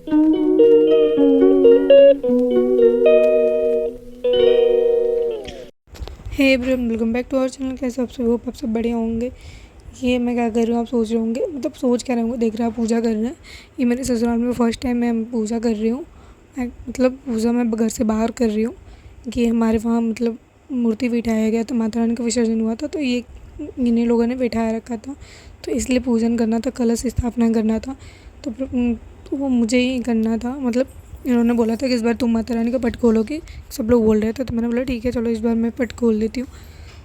Hey everyone, welcome back to our channel. कैसे आप सब? होप आप सब बढ़िया होंगे। ये मैं क्या कर रही हूँ आप सोच रहे होंगे, मतलब सोच क्या रहे होंगे, देख रहा पूजा कर रहे हैं। ये मेरे ससुराल में फर्स्ट टाइम मैं पूजा कर रही हूँ। मतलब पूजा मैं घर से बाहर कर रही हूँ कि हमारे वहाँ मतलब मूर्ति बिठाया गया था, माता रानी का विसर्जन हुआ था, तो ये इन्हीं लोगों ने बिठाया रखा था, तो इसलिए पूजन करना था, कलश स्थापना करना था। तो वो मुझे ही करना था। मतलब इन्होंने बोला था कि इस बार तुम माता रानी का पट खोलोगी, सब लोग बोल रहे थे, तो मैंने बोला ठीक है चलो इस बार मैं पट खोल देती हूँ।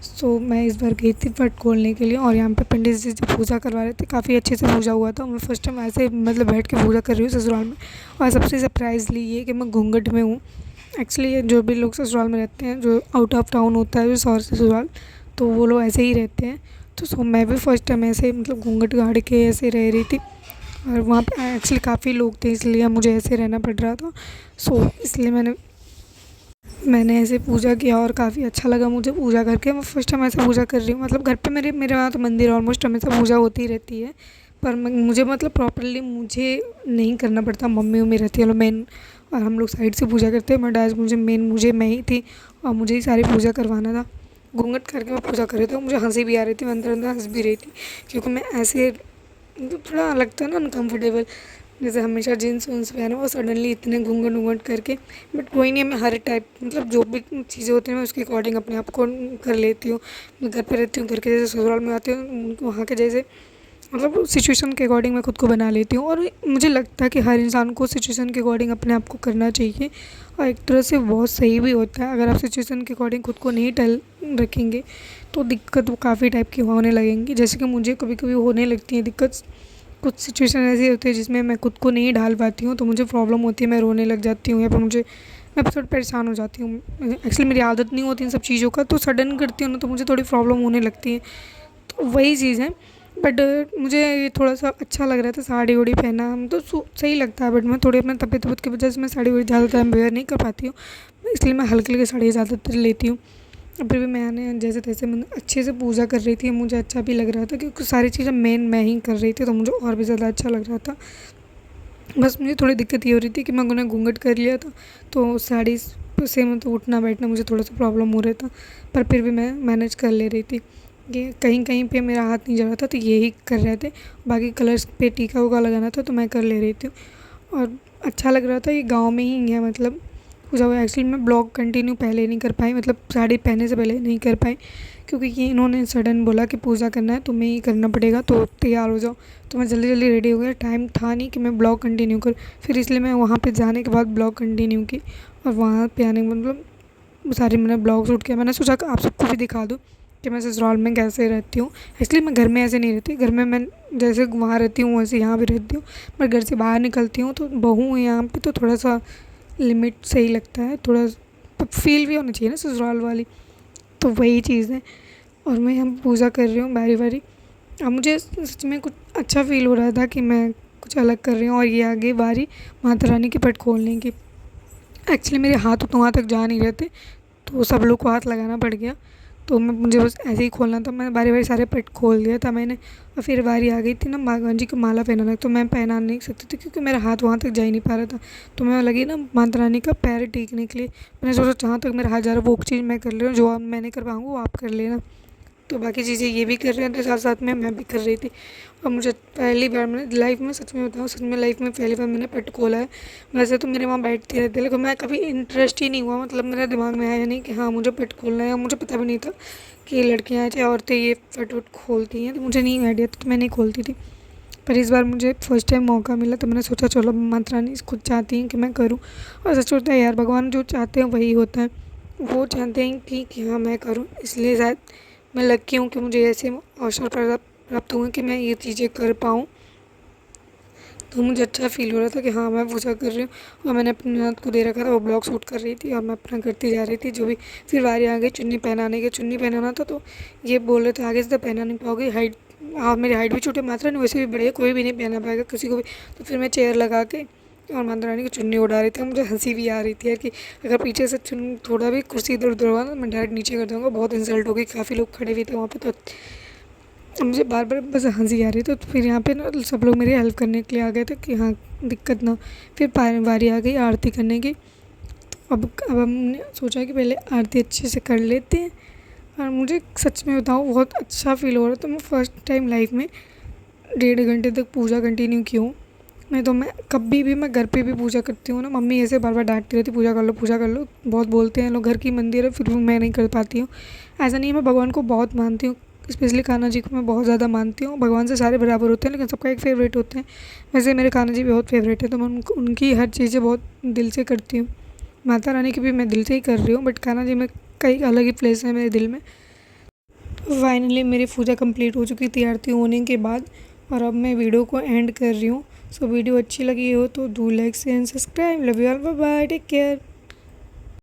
सो मैं इस बार गई थी पट खोलने के लिए, और यहाँ पे पंडित जी जो पूजा करवा रहे थे, काफ़ी अच्छे से पूजा हुआ था। मैं फर्स्ट टाइम ऐसे मतलब बैठ के पूजा कर रही हूँ ससुराल में। और सबसे सरप्राइज़ली ये कि मैं घूंघट में हूँ। एक्चुअली ये जो भी लोग ससुराल में रहते हैं, जो आउट ऑफ टाउन होता है जो सौर ससुराल, तो वो लोग ऐसे ही रहते हैं। तो सो मैं भी फर्स्ट टाइम ऐसे मतलब घूंघट गाड़ के ऐसे रह रही थी, और वहाँ पे एक्चुअली काफ़ी लोग थे, इसलिए मुझे ऐसे रहना पड़ रहा था। सो इसलिए मैंने ऐसे पूजा किया और काफ़ी अच्छा लगा मुझे पूजा करके। मैं फर्स्ट टाइम ऐसे पूजा कर रही हूँ। मतलब घर पे मेरे वहाँ तो मंदिर ऑलमोस्ट हमेशा पूजा होती ही रहती है, पर मुझे मतलब प्रॉपरली मुझे नहीं करना पड़ता। मम्मी उम्मी रहती है लोग मेन, और हम लोग साइड से पूजा करते हैं, बट आज मुझे मैं ही थी और मुझे ही सारी पूजा करवाना था। घूंघट करके मैं पूजा कर रही थी और मुझे हंसी भी आ रही थी, मैं अंदर अंदर हंस भी रही थी, क्योंकि मैं ऐसे मतलब थोड़ा लगता है ना अनकम्फर्टेबल, जैसे हमेशा जीन्स वीन्स पहने और सडनली इतने घूंघट वूंघट करके। बट कोई नहीं, मैं हर टाइप मतलब जो भी चीज़ें होती हैं मैं उसके अकॉर्डिंग अपने आप को कर लेती हूँ। मैं घर पे रहती हूँ, घर के जैसे ससुराल में आती हूँ वहाँ के जैसे मतलब सिचुएशन के अकॉर्डिंग मैं खुद को बना लेती हूँ। और मुझे लगता है कि हर इंसान को सिचुएशन के अकॉर्डिंग अपने आप को करना चाहिए, और एक तरह से बहुत सही भी होता है। अगर आप सिचुएशन के अकॉर्डिंग खुद को नहीं ढल रखेंगे तो दिक्कत वो काफ़ी टाइप की होने लगेंगी, जैसे कि मुझे कभी कभी होने लगती है दिक्कत। कुछ सिचुएशन ऐसी होती है जिसमें मैं खुद को नहीं ढाल पाती हूँ, तो मुझे प्रॉब्लम होती है, मैं रोने लग जाती हूँ, या फिर मैं थोड़ी परेशान हो जाती हूँ। एक्चुअली मेरी आदत नहीं होती इन सब चीज़ों का, तो सडन करती हूँ ना तो मुझे थोड़ी प्रॉब्लम होने लगती है। तो वही चीज़ है। बट मुझे ये थोड़ा सा अच्छा लग रहा था साड़ी वाड़ी पहना, हम तो सही लगता है, बट मैं थोड़ी अपने तबीयत की वजह से मैं साड़ी वाड़ी ज़्यादा टाइम वेयर नहीं कर पाती हूँ, इसलिए मैं हल्की हल्की साड़ी ज़्यादातर लेती हूँ। फिर भी मैंने जैसे तैसे मैं अच्छे से पूजा कर रही थी, मुझे अच्छा भी लग रहा था क्योंकि सारी चीज़ें मैं ही कर रही थी, तो मुझे और भी ज़्यादा अच्छा लग रहा था। बस मुझे थोड़ी दिक्कत ये हो रही थी कि मैंने घूंघट कर लिया था, तो साड़ी से मतलब उठना बैठना मुझे थोड़ा सा प्रॉब्लम हो रहा था, पर फिर भी मैं मैनेज कर ले रही थी। ये कहीं कहीं पे मेरा हाथ नहीं जा रहा था, तो यही कर रहे थे। बाकी कलर्स पे टीका उका लगाना था तो मैं कर ले रही थी, और अच्छा लग रहा था। ये गाँव में ही है मतलब पूजा हुआ। एक्चुअली मैं ब्लॉग कंटिन्यू पहले नहीं कर पाई, मतलब साड़ी पहनने से पहले नहीं कर पाई, क्योंकि ये इन्होंने सडन बोला कि पूजा करना है तुम्हें ही करना पड़ेगा, तो तैयार हो जाओ। तो मैं जल्दी जल्दी रेडी हो गया, टाइम था नहीं कि मैं ब्लॉग कंटिन्यू कर, फिर इसलिए मैं वहाँ पे जाने के बाद ब्लॉग कंटिन्यू की। और वहाँ पे आने के मतलब सारी मैंने ब्लॉग शूट किया। मैंने सोचा कि आप सबको भी दिखा दूँ कि मैं ससुराल में कैसे रहती हूँ। एक्चुअली मैं घर में ऐसे नहीं रहती, घर में मैं जैसे वहाँ रहती हूँ वैसे यहाँ भी रहती हूँ, पर घर से बाहर निकलती हूँ तो बहू हूँ यहाँ पे, तो थोड़ा सा लिमिट सही लगता है, थोड़ा फील भी होना चाहिए ना ससुराल वाली, तो वही चीज़ है। और मैं यहाँ पूजा कर रही हूँ बारी बारी। अब मुझे सच में कुछ अच्छा फ़ील हो रहा था कि मैं कुछ अलग कर रही हूँ, और ये आगे बारी माता रानी के पट खोलने की। एक्चुअली मेरे हाथ तो वहाँ तक जा नहीं रहे थे, तो सब लोग को हाथ लगाना पड़ गया, तो मुझे बस ऐसे ही खोलना था। मैंने बारी बारी सारे पट खोल दिया था मैंने, और फिर बारी आ गई थी ना भगवान जी को माला पहनाना, तो मैं पहना नहीं सकती थी क्योंकि मेरा हाथ वहाँ तक जा ही नहीं पा रहा था। तो मैं लगी ना माता रानी का पैर टीकने के लिए, मैंने सोचा जहाँ तक मेरा हाथ जा रहा है वो चीज़ मैं कर ले रही हूँ, जो आप मैं नहीं कर पाऊँगी वो आप कर लेना। तो बाकी चीज़ें ये भी कर रहे थे, साथ साथ में मैं भी कर रही थी। और मुझे पहली बार मैंने लाइफ में, सच में बताऊँ, सच में लाइफ में पहली बार मैंने पट खोला है। वैसे तो मेरे वहाँ बैठती रहती है, लेकिन मैं कभी इंटरेस्ट ही नहीं हुआ, मतलब मेरे दिमाग में आया नहीं कि हाँ मुझे पट खोलना है। और मुझे पता भी नहीं था कि लड़कियाँ चाहे औरतें ये पट वट खोलती हैं, तो मुझे नहीं आइडिया था, तो मैं नहीं खोलती थी। पर इस बार मुझे फर्स्ट टाइम मौका मिला, तो मैंने सोचा चलो माता रानी खुद चाहती हैं कि मैं करूँ। और सच होता है यार, भगवान जो चाहते हैं वही होता है। वो चाहते हैं कि हाँ मैं करूँ, इसलिए शायद मैं लकी हूँ कि मुझे ऐसे अवसर प्राप्त हुए कि मैं ये चीज़ें कर पाऊँ। तो मुझे अच्छा फ़ील हो रहा था कि हाँ मैं पूजा कर रही हूँ, और मैंने अपने हाथ को दे रखा था, वो ब्लॉग शूट कर रही थी और मैं अपना करती जा रही थी जो भी। फिर बारी आ गई चुन्नी पहनाने की, चुन्नी पहनाना था, तो ये बोल रहे थे आगे से तो पहना नहीं पाओगे, हाइट, हाँ मेरी हाइट भी छोटी, मात्रा नहीं वैसे भी बड़ी है, कोई भी नहीं पहना पाएगा किसी को भी। तो फिर मैं चेयर लगा के और माता रानी की चुन्नी उड़ा रही थी। मुझे हंसी भी आ रही थी यार कि अगर पीछे से थोड़ा भी कुर्सी इधर उधर हुआ ना, मैं डायरेक्ट नीचे कर दूँगा, बहुत इंसल्ट होगी। काफ़ी लोग खड़े हुए थे वहाँ पे, तो अब मुझे बार बार बस हंसी आ रही तो फिर यहाँ पे ना सब लोग मेरी हेल्प करने के लिए आ गए थे कि हाँ दिक्कत ना। फिर बारी आ गई आरती करने की। तो अब हमने सोचा कि पहले आरती अच्छे से कर लेते हैं। और मुझे सच में बताऊँ बहुत अच्छा फ़ील हो रहा था। मैं फ़र्स्ट टाइम लाइफ में 1.5 घंटे तक पूजा कंटिन्यू की हूँ। नहीं तो मैं कभी भी मैं घर पे भी पूजा करती हूँ ना, मम्मी ऐसे बार बार डांटती रहती पूजा कर लो, बहुत बोलते हैं लोग, घर की मंदिर है, फिर भी मैं नहीं कर पाती हूँ। ऐसा नहीं है, मैं भगवान को बहुत मानती हूँ, स्पेशली कान्हा जी को मैं बहुत ज़्यादा मानती हूँ। भगवान से सारे बराबर होते हैं लेकिन सबका एक फ़ेवरेट होते हैं। वैसे मेरे कान्हा जी बहुत फ़ेवरेट है, तो मैं उनकी हर चीज़ें बहुत दिल से करती हूँ। माता रानी की भी मैं दिल से ही कर रही हूँ, बट कान्हा जी में कई अलग ही प्लेस है मेरे दिल में। फाइनली मेरी पूजा कंप्लीट हो चुकी थी आरती होने के बाद, और अब मैं वीडियो को एंड कर रही हूँ। सो वीडियो अच्छी लगी हो तो do like share and subscribe. Love you all, bye bye, take care.